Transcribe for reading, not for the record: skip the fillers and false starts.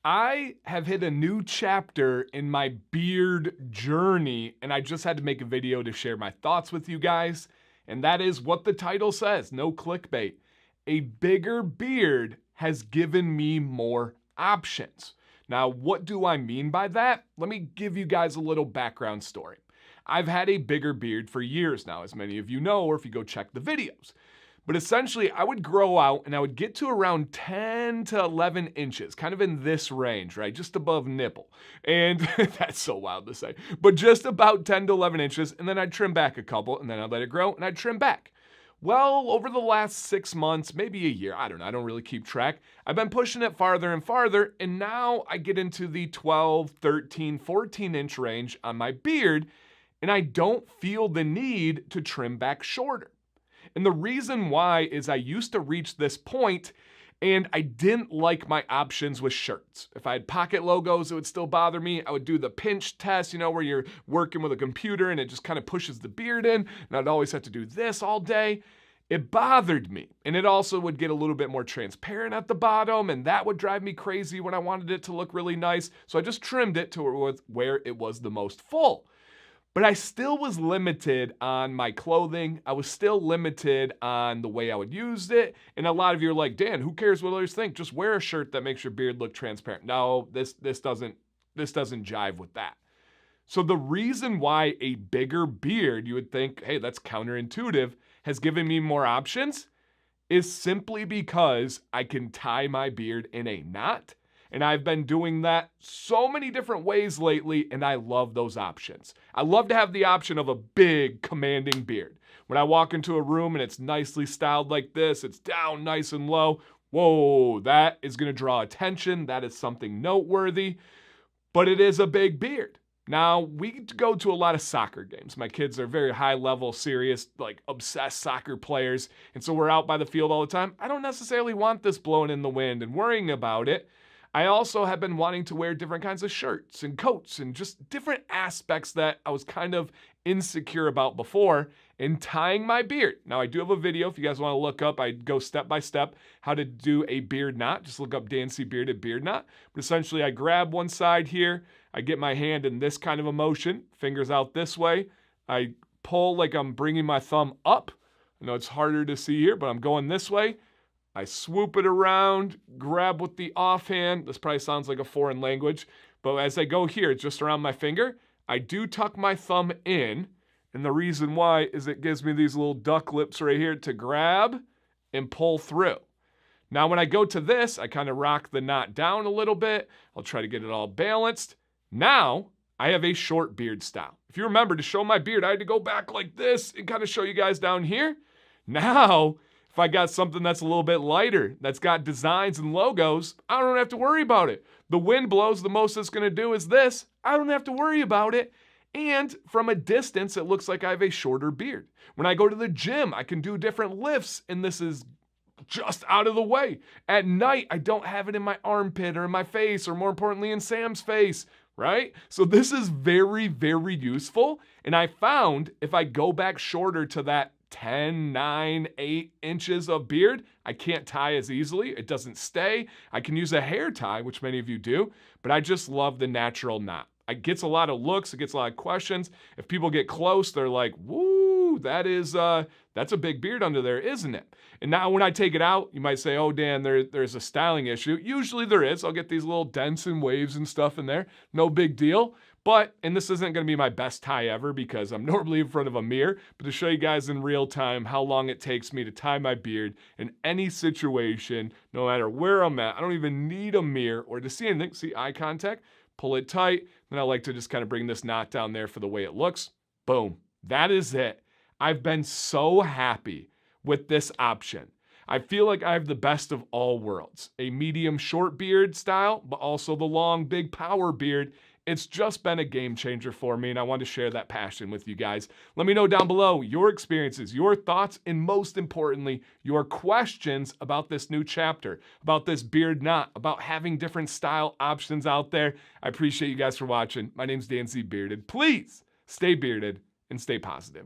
I have hit a new chapter in my beard journey, and I just had to make a video to share my thoughts with you guys. And that is what the title says, no clickbait. A bigger beard has given me more options. Now, what do I mean by that? Let me give you guys a little background story. I've had a bigger beard for years now, as many of you know, or if you go check the videos. But essentially, I would grow out and I would get to around 10 to 11 inches, kind of in this range, right? Just above nipple. And that's so wild to say, but just about 10 to 11 inches. And then I'd trim back a couple and then I'd let it grow and I'd trim back. Well, over the last 6 months, maybe a year, I don't know, I don't really keep track. I've been pushing it farther and farther. And now I get into the 12, 13, 14 inch range on my beard. And I don't feel the need to trim back shorter. And the reason why is I used to reach this point and I didn't like my options with shirts. If I had pocket logos, it would still bother me. I would do the pinch test, you know, where you're working with a computer and it just kind of pushes the beard in. And I'd always have to do this all day. It bothered me. And it also would get a little bit more transparent at the bottom. And that would drive me crazy when I wanted it to look really nice. So I just trimmed it to where it was the most full. But I still was limited on my clothing. I was still limited on the way I would use it. And a lot of you are like, Dan, who cares what others think? Just wear a shirt that makes your beard look transparent. No, this doesn't jive with that. So the reason why a bigger beard, you would think, hey, that's counterintuitive, has given me more options is simply because I can tie my beard in a knot. And I've been doing that so many different ways lately, and I love those options. I love to have the option of a big, commanding beard. When I walk into a room and it's nicely styled like this, it's down nice and low, whoa, that is going to draw attention. That is something noteworthy, but it is a big beard. Now, we go to a lot of soccer games. My kids are very high-level, serious, like obsessed soccer players, and so we're out by the field all the time. I don't necessarily want this blowing in the wind and worrying about it. I also have been wanting to wear different kinds of shirts and coats and just different aspects that I was kind of insecure about before in tying my beard. Now, I do have a video if you guys want to look up. I go step by step how to do a beard knot. Just look up Dan C. Bearded beard knot. But essentially, I grab one side here. I get my hand in this kind of a motion, fingers out this way. I pull like I'm bringing my thumb up. I know it's harder to see here, but I'm going this way. I swoop it around, grab with the offhand. This probably sounds like a foreign language, but as I go here, just around my finger, I do tuck my thumb in, and the reason why is it gives me these little duck lips right here to grab and pull through. Now, when I go to this, I kind of rock the knot down a little bit. I'll try to get it all balanced. Now, I have a short beard style. If you remember, to show my beard, I had to go back like this and kind of show you guys down here. Now, if I got something that's a little bit lighter, that's got designs and logos, I don't have to worry about it. The wind blows, the most it's going to do is this. I don't have to worry about it. And from a distance, it looks like I have a shorter beard. When I go to the gym, I can do different lifts, and this is just out of the way. At night, I don't have it in my armpit or in my face, or more importantly, in Sam's face, right? So this is very, very useful. And I found if I go back shorter to that 10, 9, 8 inches of beard, I can't tie as easily. It doesn't stay. I can use a hair tie, which many of you do, but I just love the natural knot. It gets a lot of looks. It gets a lot of questions. If people get close, they're like, woo, that's a big beard under there, isn't it? And now when I take it out, you might say, oh, Dan, there's a styling issue. Usually there is. I'll get these little dents and waves and stuff in there. No big deal. But, and this isn't going to be my best tie ever because I'm normally in front of a mirror, but to show you guys in real time how long it takes me to tie my beard in any situation, no matter where I'm at. I don't even need a mirror or to see anything. See eye contact, pull it tight. Then I like to just kind of bring this knot down there for the way it looks. Boom. That is it. I've been so happy with this option. I feel like I have the best of all worlds. A medium short beard style, but also the long, big power beard. It's just been a game changer for me, and I want to share that passion with you guys. Let me know down below your experiences, your thoughts, and most importantly, your questions about this new chapter, about this beard knot, about having different style options out there. I appreciate you guys for watching. My name's Dan C. Bearded. Please stay bearded and stay positive.